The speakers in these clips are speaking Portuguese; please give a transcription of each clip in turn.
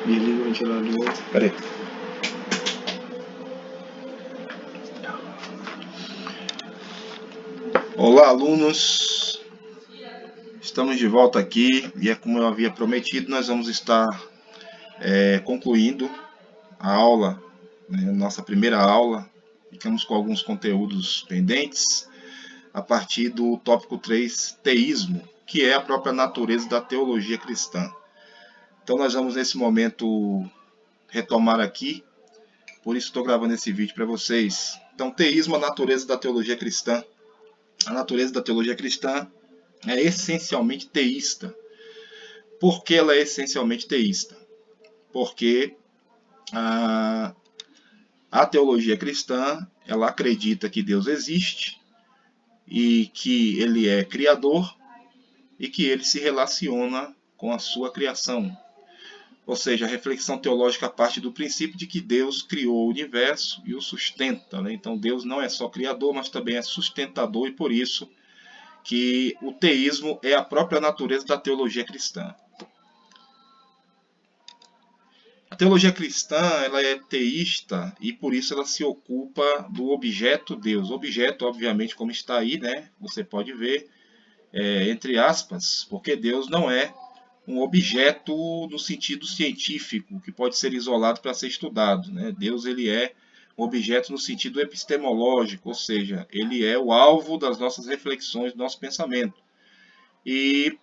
Desliga o ventilador. Peraí. Olá, alunos. Estamos de volta aqui e como eu havia prometido, nós vamos estar concluindo a aula, né, nossa primeira aula. Ficamos com alguns conteúdos pendentes a partir do tópico 3, teísmo, que é a própria natureza da teologia cristã. Então nós vamos nesse momento retomar aqui, por isso estou gravando esse vídeo para vocês. Então, teísmo, a natureza da teologia cristã. A natureza da teologia cristã é essencialmente teísta. Por que ela é essencialmente teísta? Porque a teologia cristã, ela acredita que Deus existe e que ele é criador e que ele se relaciona com a sua criação. Ou seja, a reflexão teológica parte do princípio de que Deus criou o universo e o sustenta, né? Então Deus não é só criador, mas também é sustentador, e por isso que o teísmo é a própria natureza da teologia cristã. A teologia cristã, ela é teísta e por isso ela se ocupa do objeto Deus. Objeto, obviamente, como está aí, né? Você pode ver, entre aspas, porque Deus não é um objeto no sentido científico, que pode ser isolado para ser estudado, né? Deus, ele é um objeto no sentido epistemológico, ou seja, ele é o alvo das nossas reflexões, do nosso pensamento. E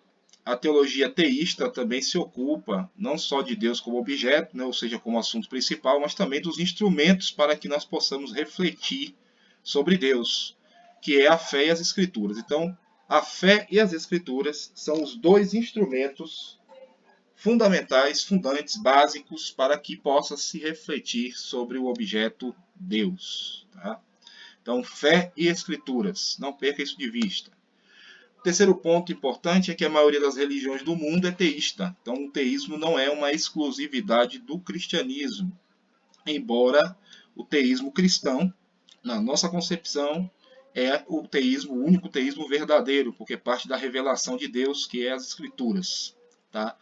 a teologia teísta também se ocupa não só de Deus como objeto, né, ou seja, como assunto principal, mas também dos instrumentos para que nós possamos refletir sobre Deus, que é a fé e as Escrituras. Então, a fé e as Escrituras são os dois instrumentos fundamentais, fundantes, básicos, para que possa se refletir sobre o objeto Deus. Tá? Então, fé e Escrituras, não perca isso de vista. O terceiro ponto importante é que a maioria das religiões do mundo é teísta. Então, o teísmo não é uma exclusividade do cristianismo, embora o teísmo cristão, na nossa concepção, é o teísmo, o único teísmo verdadeiro, porque parte da revelação de Deus, que é as Escrituras. Tá?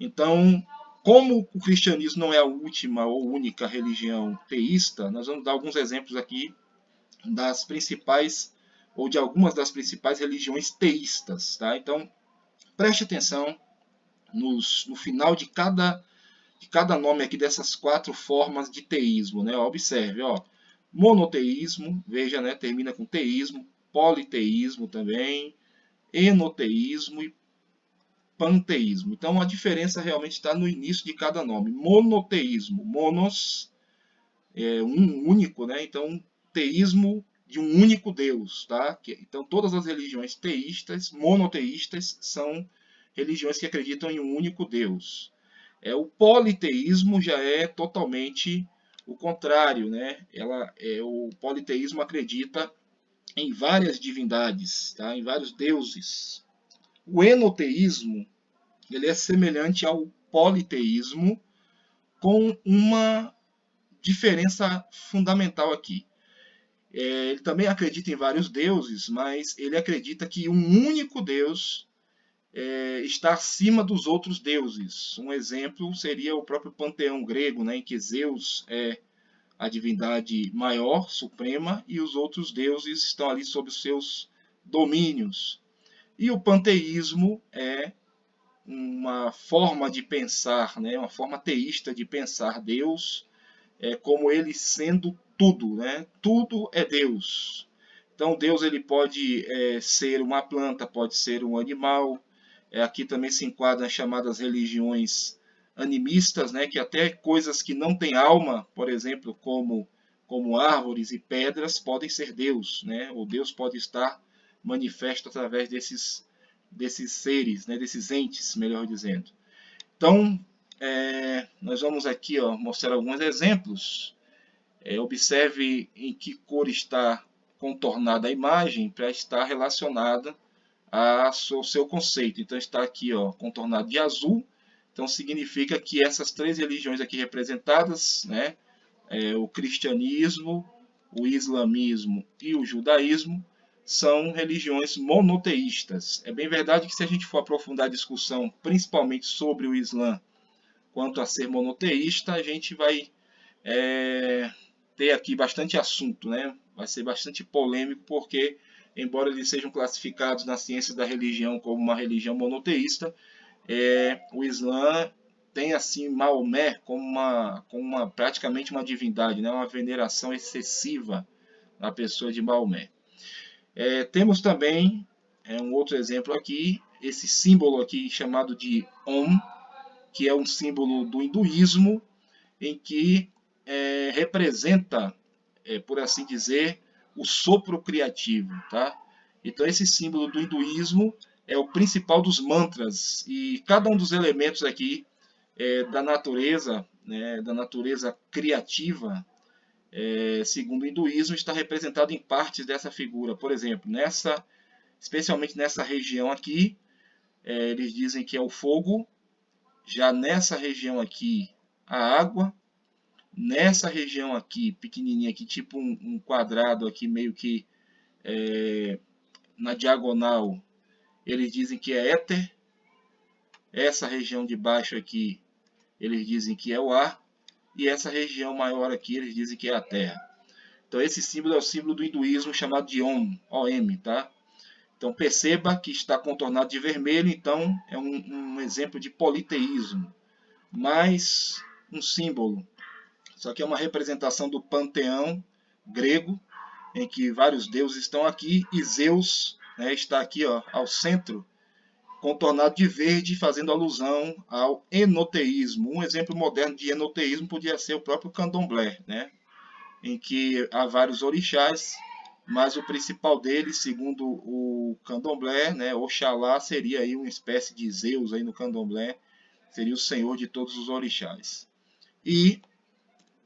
Então, como o cristianismo não é a última ou única religião teísta, nós vamos dar alguns exemplos aqui das principais ou de algumas das principais religiões teístas. Tá? Então, preste atenção no final de cada nome aqui dessas 4 formas de teísmo. Né? Observe, ó, monoteísmo, veja, né, termina com teísmo, politeísmo também, enoteísmo e panteísmo. Então a diferença realmente está no início de cada nome. Monoteísmo, monos é um único, né? Então teísmo de um único Deus, tá? Então todas as religiões teístas, monoteístas, são religiões que acreditam em um único Deus. O politeísmo já é totalmente o contrário, né? O politeísmo acredita em várias divindades, tá? Em vários deuses. O enoteísmo, ele é semelhante ao politeísmo, com uma diferença fundamental aqui. Ele também acredita em vários deuses, mas ele acredita que um único Deus está acima dos outros deuses. Um exemplo seria o próprio panteão grego, né, em que Zeus é a divindade maior, suprema, e os outros deuses estão ali sob os seus domínios. E o panteísmo é uma forma de pensar, né, uma forma teísta de pensar Deus, como ele sendo tudo, né? Tudo é Deus. Então Deus, ele pode ser uma planta, pode ser um animal. Aqui também se enquadram as chamadas religiões animistas, né, que até coisas que não têm alma, por exemplo, como árvores e pedras, podem ser Deus, né? Ou Deus pode estar manifesto através desses seres, né, desses entes, melhor dizendo. Então, nós vamos aqui, ó, mostrar alguns exemplos. Observe em que cor está contornada a imagem para estar relacionada ao seu conceito. Então está aqui, ó, contornado de azul. Então significa que essas 3 religiões aqui representadas, né, o cristianismo, o islamismo e o judaísmo, são religiões monoteístas. É bem verdade que se a gente for aprofundar a discussão, principalmente sobre o Islã, quanto a ser monoteísta, a gente vai ter aqui bastante assunto, né? Vai ser bastante polêmico, porque, embora eles sejam classificados na ciência da religião como uma religião monoteísta, o Islã tem assim Maomé como praticamente uma divindade, né? Uma veneração excessiva à pessoa de Maomé. Temos também um outro exemplo aqui, esse símbolo aqui chamado de Om, que é um símbolo do hinduísmo, em que representa, por assim dizer, o sopro criativo, tá? Então esse símbolo do hinduísmo é o principal dos mantras, e cada um dos elementos aqui da natureza, né, da natureza criativa, segundo o hinduísmo, está representado em partes dessa figura. Por exemplo, especialmente nessa região aqui, eles dizem que é o fogo, já nessa região aqui, a água, nessa região aqui, pequenininha aqui, tipo um quadrado aqui, meio que na diagonal, eles dizem que é éter. Essa região de baixo aqui, eles dizem que é o ar. E essa região maior aqui, eles dizem que é a terra. Então esse símbolo é o símbolo do hinduísmo chamado de Om, O-M, tá? Então perceba que está contornado de vermelho, então é um exemplo de politeísmo. Mais um símbolo. Isso aqui é uma representação do panteão grego, em que vários deuses estão aqui, e Zeus, né, está aqui, ó, ao centro, contornado de verde, fazendo alusão ao enoteísmo. Um exemplo moderno de enoteísmo podia ser o próprio candomblé, né, em que há vários orixás, mas o principal deles, segundo o candomblé, né, Oxalá, seria aí uma espécie de Zeus aí no candomblé, seria o senhor de todos os orixás. E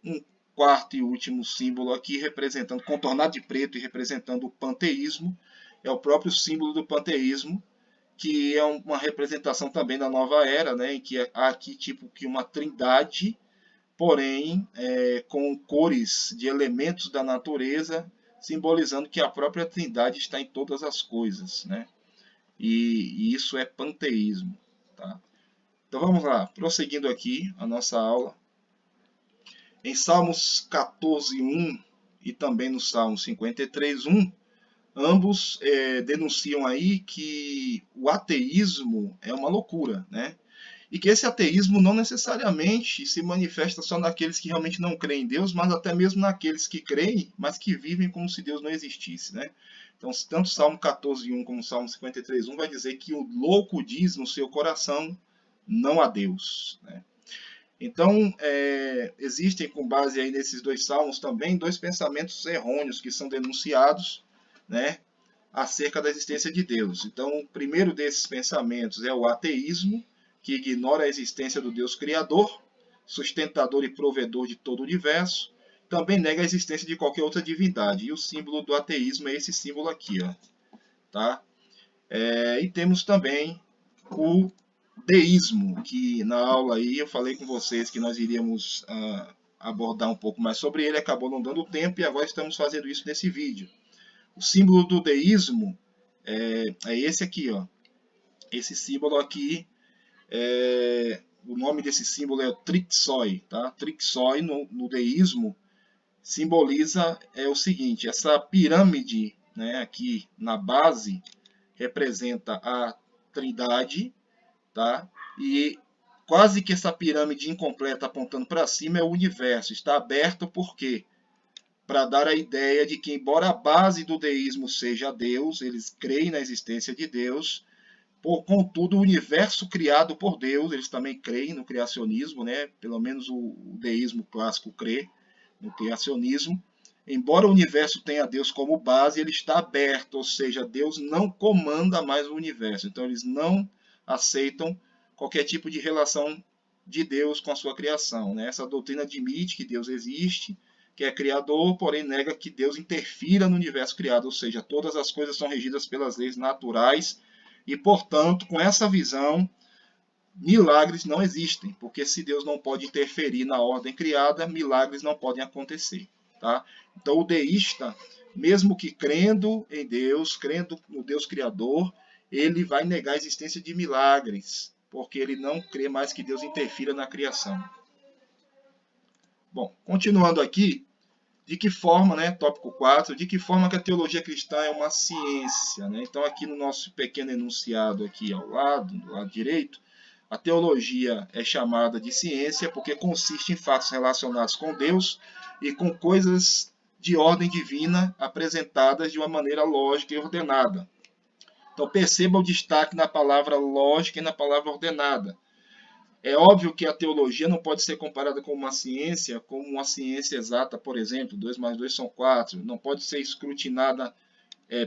um quarto e último símbolo aqui, representando, contornado de preto e representando o panteísmo, é o próprio símbolo do panteísmo, que é uma representação também da nova era, né, em que há aqui tipo que uma trindade, porém com cores de elementos da natureza, simbolizando que a própria trindade está em todas as coisas, né? E isso é panteísmo, tá? Então vamos lá, prosseguindo aqui a nossa aula. Em Salmos 14:1 e também no Salmo 53:1, ambos denunciam aí que o ateísmo é uma loucura, né? E que esse ateísmo não necessariamente se manifesta só naqueles que realmente não creem em Deus, mas até mesmo naqueles que creem, mas que vivem como se Deus não existisse, né? Então, tanto o Salmo 14:1 como o Salmo 53:1 vai dizer que o louco diz no seu coração, não há Deus, né? Então, existem, com base aí nesses dois salmos também, dois pensamentos errôneos que são denunciados, né, acerca da existência de Deus. Então, o primeiro desses pensamentos é o ateísmo, que ignora a existência do Deus Criador, sustentador e provedor de todo o universo, também nega a existência de qualquer outra divindade. E o símbolo do ateísmo é esse símbolo aqui, ó, tá? E temos também o deísmo, que na aula aí eu falei com vocês que nós iríamos abordar um pouco mais sobre ele, acabou não dando tempo e agora estamos fazendo isso nesse vídeo. O símbolo do deísmo é esse aqui, ó. Esse símbolo aqui, o nome desse símbolo é o Trixoi, tá? Trixoi no deísmo simboliza o seguinte: essa pirâmide, né, aqui na base representa a Trindade, tá? E quase que essa pirâmide incompleta apontando para cima é o universo. Está aberto por quê? Para dar a ideia de que, embora a base do deísmo seja Deus, eles creem na existência de Deus, contudo, o universo criado por Deus, eles também creem no criacionismo, né? Pelo menos o deísmo clássico crê no criacionismo. Embora o universo tenha Deus como base, ele está aberto, ou seja, Deus não comanda mais o universo. Então, eles não aceitam qualquer tipo de relação de Deus com a sua criação, né? Essa doutrina admite que Deus existe, que é criador, porém nega que Deus interfira no universo criado, ou seja, todas as coisas são regidas pelas leis naturais e, portanto, com essa visão, milagres não existem, porque se Deus não pode interferir na ordem criada, milagres não podem acontecer, tá? Então o deísta, mesmo que crendo em Deus, crendo no Deus Criador, ele vai negar a existência de milagres, porque ele não crê mais que Deus interfira na criação. Bom, continuando aqui, de que forma, né, tópico 4, de que forma que a teologia cristã é uma ciência, né? Então aqui no nosso pequeno enunciado aqui ao lado, do lado direito, a teologia é chamada de ciência porque consiste em fatos relacionados com Deus e com coisas de ordem divina apresentadas de uma maneira lógica e ordenada. Então perceba o destaque na palavra lógica e na palavra ordenada. É óbvio que a teologia não pode ser comparada com uma ciência, como uma ciência exata, por exemplo, 2 mais 2 são 4. Não pode ser escrutinada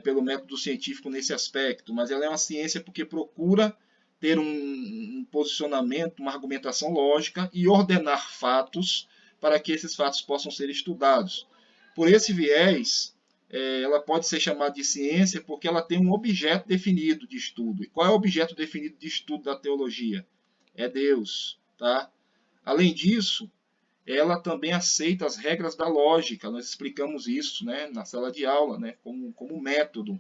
pelo método científico nesse aspecto, mas ela é uma ciência porque procura ter um posicionamento, uma argumentação lógica e ordenar fatos para que esses fatos possam ser estudados. Por esse viés, ela pode ser chamada de ciência porque ela tem um objeto definido de estudo. E qual é o objeto definido de estudo da teologia? É Deus, tá? Além disso, ela também aceita as regras da lógica. Nós explicamos isso, né, na sala de aula, né, como método.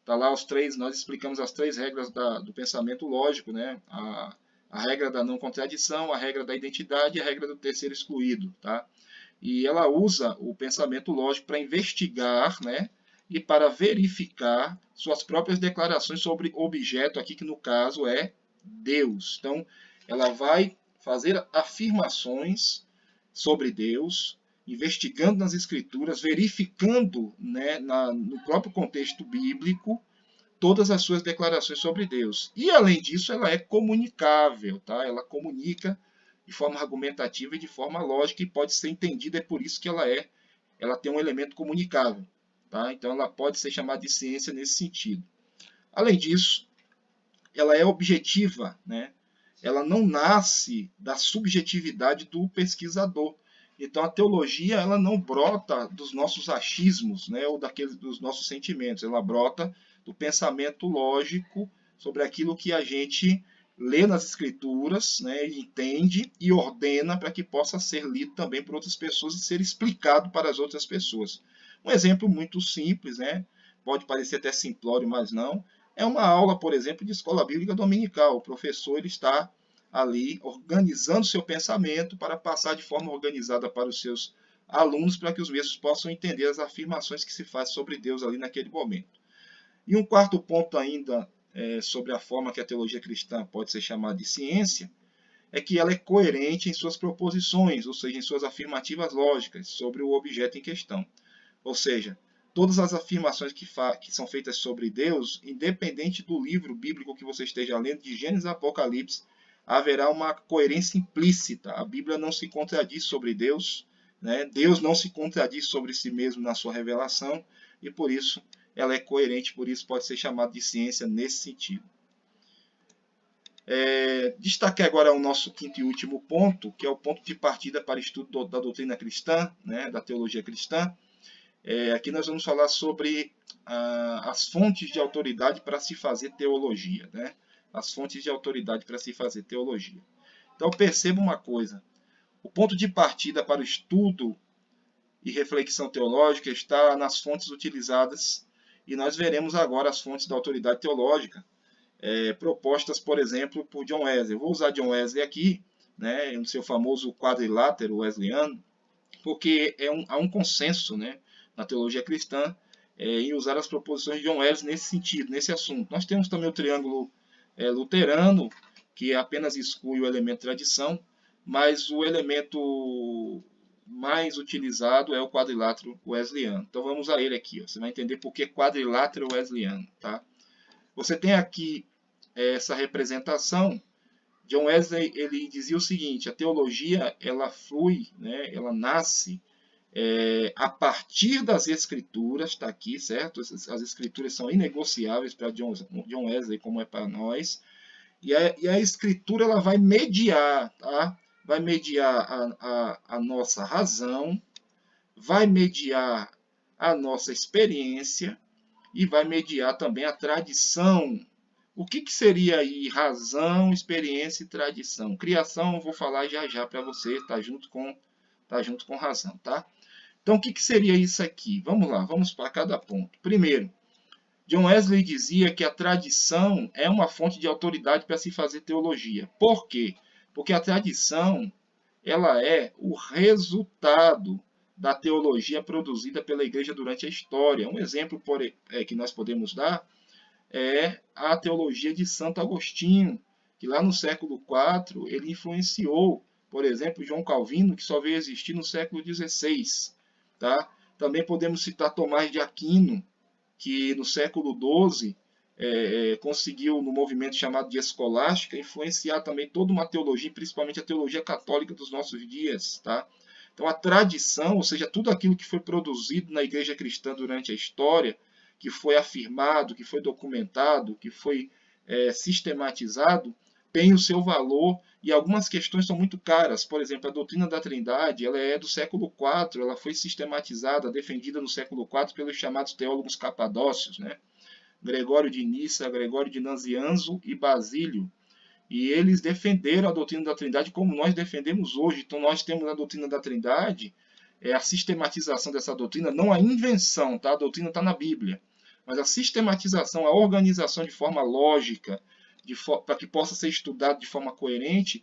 Tá lá nós explicamos as 3 regras do pensamento lógico, né? A regra da não contradição, a regra da identidade e a regra do terceiro excluído, tá? E ela usa o pensamento lógico para investigar, né, e para verificar suas próprias declarações sobre objeto aqui, que no caso é Deus. Então, ela vai fazer afirmações sobre Deus, investigando nas Escrituras, verificando, né, no próprio contexto bíblico, todas as suas declarações sobre Deus. E, além disso, ela é comunicável, tá? Ela comunica de forma argumentativa e de forma lógica e pode ser entendida, é por isso que ela tem um elemento comunicável, tá? Então, ela pode ser chamada de ciência nesse sentido. Além disso, ela é objetiva, né? Ela não nasce da subjetividade do pesquisador. Então a teologia ela não brota dos nossos achismos, né, ou dos nossos sentimentos. Ela brota do pensamento lógico sobre aquilo que a gente lê nas escrituras, né, entende e ordena para que possa ser lido também por outras pessoas e ser explicado para as outras pessoas. Um exemplo muito simples, né, pode parecer até simplório, mas não. É uma aula, por exemplo, de escola bíblica dominical. O professor ele está ali organizando seu pensamento para passar de forma organizada para os seus alunos, para que os mesmos possam entender as afirmações que se faz sobre Deus ali naquele momento. E um quarto ponto ainda sobre a forma que a teologia cristã pode ser chamada de ciência, é que ela é coerente em suas proposições, ou seja, em suas afirmativas lógicas sobre o objeto em questão. Ou seja, todas as afirmações que são feitas sobre Deus, independente do livro bíblico que você esteja lendo, de Gênesis a Apocalipse, haverá uma coerência implícita. A Bíblia não se contradiz sobre Deus, né? Deus não se contradiz sobre si mesmo na sua revelação, e por isso ela é coerente, por isso pode ser chamada de ciência nesse sentido. Destaquei agora o nosso quinto e último ponto, que é o ponto de partida para o estudo da doutrina cristã, né? Da teologia cristã. Aqui nós vamos falar sobre as fontes de autoridade para se fazer teologia, né? As fontes de autoridade para se fazer teologia. Então perceba uma coisa, o ponto de partida para o estudo e reflexão teológica está nas fontes utilizadas, e nós veremos agora as fontes da autoridade teológica, propostas, por exemplo, por John Wesley. Eu vou usar John Wesley aqui, né, no seu famoso quadrilátero wesleyano, porque há um consenso, né, na teologia cristã em usar as proposições de John Wesley nesse sentido, nesse assunto. Nós temos também o triângulo luterano, que apenas exclui o elemento tradição, mas o elemento mais utilizado é o quadrilátero wesleyano. Então vamos a ele aqui. Você vai entender por que quadrilátero wesleyano. Tá? Você tem aqui essa representação. John Wesley ele dizia o seguinte: a teologia ela flui, né, ela nasce a partir das escrituras, está aqui, certo? As escrituras são inegociáveis para John Wesley, como é para nós. E a escritura ela vai mediar, tá? Vai mediar a nossa razão, vai mediar a nossa experiência e vai mediar também a tradição. O que seria aí razão, experiência e tradição? Criação eu vou falar já para você, tá junto com razão, tá? Então, o que seria isso aqui? Vamos lá, vamos para cada ponto. Primeiro, John Wesley dizia que a tradição é uma fonte de autoridade para se fazer teologia. Por quê? Porque a tradição ela é o resultado da teologia produzida pela igreja durante a história. Um exemplo que nós podemos dar é a teologia de Santo Agostinho, que lá no século IV ele influenciou, por exemplo, João Calvino, que só veio existir no século XVI. Tá? Também podemos citar Tomás de Aquino, que no século XII conseguiu, no movimento chamado de escolástica, influenciar também toda uma teologia, principalmente a teologia católica dos nossos dias. Tá? Então, a tradição, ou seja, tudo aquilo que foi produzido na igreja cristã durante a história, que foi afirmado, que foi documentado, que foi sistematizado, tem o seu valor e algumas questões são muito caras. Por exemplo, a doutrina da Trindade, ela é do século IV, ela foi sistematizada, defendida no século IV pelos chamados teólogos capadócios, né? Gregório de Nissa, Gregório de Nazianzo e Basílio. E eles defenderam a doutrina da Trindade como nós defendemos hoje. Então, nós temos a doutrina da Trindade, a sistematização dessa doutrina, não a invenção, tá? A doutrina está na Bíblia, mas a sistematização, a organização de forma lógica, para que possa ser estudado de forma coerente,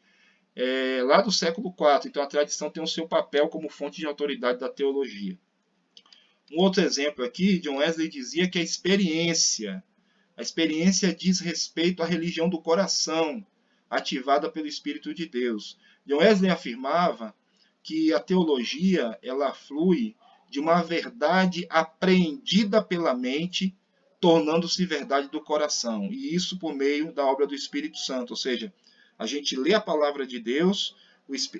lá do século IV. Então, a tradição tem o seu papel como fonte de autoridade da teologia. Um outro exemplo aqui, John Wesley dizia que a experiência diz respeito à religião do coração, ativada pelo Espírito de Deus. John Wesley afirmava que a teologia ela flui de uma verdade apreendida pela mente, tornando-se verdade do coração. E isso por meio da obra do Espírito Santo. Ou seja, a gente lê a palavra de Deus,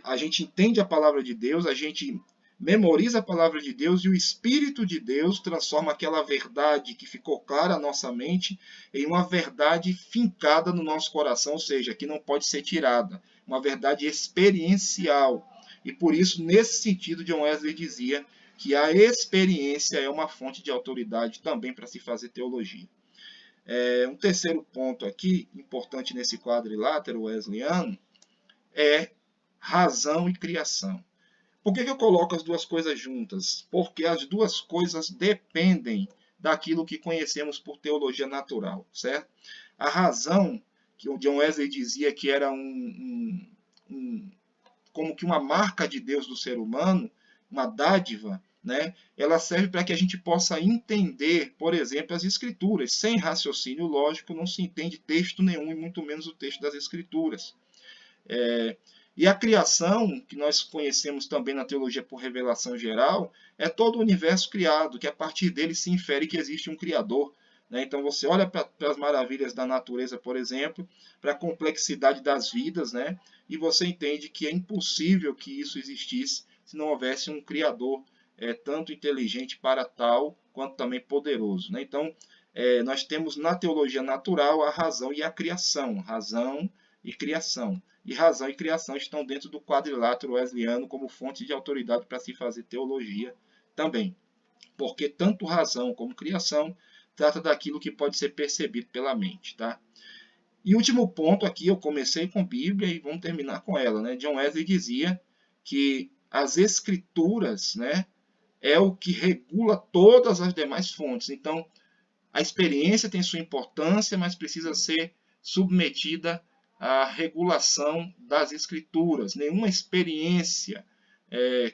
a gente entende a palavra de Deus, a gente memoriza a palavra de Deus e o Espírito de Deus transforma aquela verdade que ficou clara à nossa mente em uma verdade fincada no nosso coração, ou seja, que não pode ser tirada. Uma verdade experiencial. E por isso, nesse sentido, John Wesley dizia que a experiência é uma fonte de autoridade também para se fazer teologia. Um terceiro ponto aqui, importante nesse quadrilátero wesleyano, é razão e criação. Por que eu coloco as duas coisas juntas? Porque as duas coisas dependem daquilo que conhecemos por teologia natural, certo? A razão, que o John Wesley dizia que era como que uma marca de Deus do ser humano, uma dádiva, né? Ela serve para que a gente possa entender, por exemplo, as Escrituras. Sem raciocínio lógico não se entende texto nenhum, e muito menos o texto das Escrituras. E a criação, que nós conhecemos também na teologia por revelação geral, é todo o universo criado, que a partir dele se infere que existe um Criador. Né? Então você olha para as maravilhas da natureza, por exemplo, para a complexidade das vidas, né? E você entende que é impossível que isso existisse se não houvesse um Criador tanto inteligente para tal, quanto também poderoso. Né? Então, nós temos na teologia natural a razão e a criação. Razão e criação. E razão e criação estão dentro do quadrilátero wesleyano como fonte de autoridade para se fazer teologia também. Porque tanto razão como criação trata daquilo que pode ser percebido pela mente. Tá? E último ponto aqui, eu comecei com Bíblia e vamos terminar com ela. Né? John Wesley dizia que as Escrituras, né, é o que regula todas as demais fontes. Então, a experiência tem sua importância, mas precisa ser submetida à regulação das Escrituras. Nenhuma experiência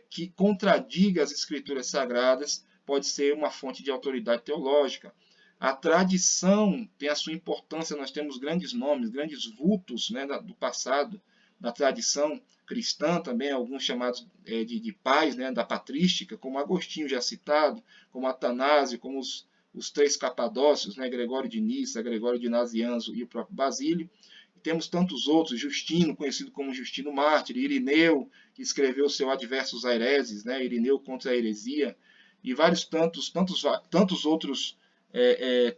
que contradiga as Escrituras sagradas pode ser uma fonte de autoridade teológica. A tradição tem a sua importância, nós temos grandes nomes, grandes vultos, né, do passado, da tradição cristã também, alguns chamados de pais, né, da patrística, como Agostinho já citado, como Atanásio, como os três capadócios, né, Gregório de Nissa, Gregório de Nazianzo e o próprio Basílio. E temos tantos outros, Justino, conhecido como Justino Mártir, Irineu, que escreveu o seu Adversus Aereses, né, Irineu contra a heresia, e vários tantos outros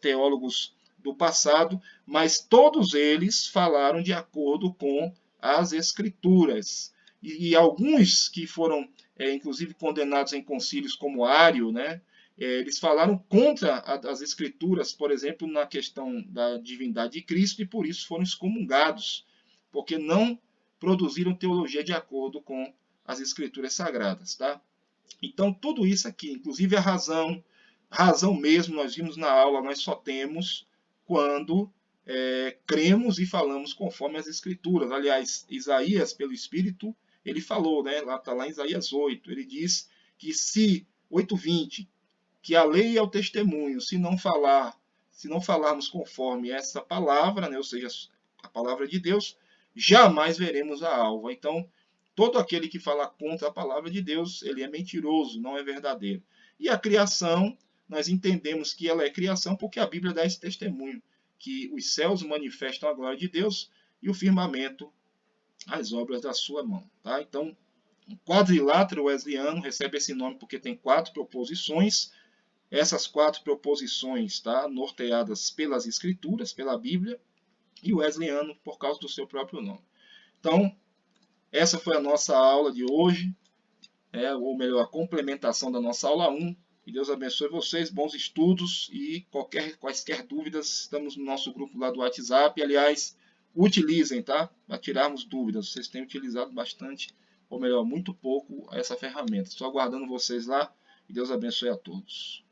teólogos do passado, mas todos eles falaram de acordo com as Escrituras. E alguns que foram, inclusive, condenados em concílios como Ário, né, eles falaram contra as Escrituras, por exemplo, na questão da divindade de Cristo, e por isso foram excomungados, porque não produziram teologia de acordo com as Escrituras sagradas. Tá? Então, tudo isso aqui, inclusive a razão, razão mesmo, nós vimos na aula, nós só temos quando cremos e falamos conforme as Escrituras. Aliás, Isaías, pelo Espírito, ele falou, né? Lá está lá em Isaías 8, ele diz que se 8:20, que a lei é o testemunho, se não falarmos conforme essa palavra, né? Ou seja, a palavra de Deus, jamais veremos a alva. Então, todo aquele que fala contra a palavra de Deus, ele é mentiroso, não é verdadeiro. E a criação, nós entendemos que ela é criação porque a Bíblia dá esse testemunho, que os céus manifestam a glória de Deus e o firmamento as obras da sua mão. Tá? Então, o quadrilátero wesleyano recebe esse nome porque tem 4 proposições. Essas 4 proposições, tá, norteadas pelas Escrituras, pela Bíblia, e o wesleyano por causa do seu próprio nome. Então, essa foi a nossa aula de hoje, ou melhor, a complementação da nossa aula 1. Que Deus abençoe vocês, bons estudos e quaisquer dúvidas, estamos no nosso grupo lá do WhatsApp. Aliás, utilizem, tá? Para tirarmos dúvidas. Vocês têm utilizado bastante, ou melhor, muito pouco essa ferramenta. Estou aguardando vocês lá e Deus abençoe a todos.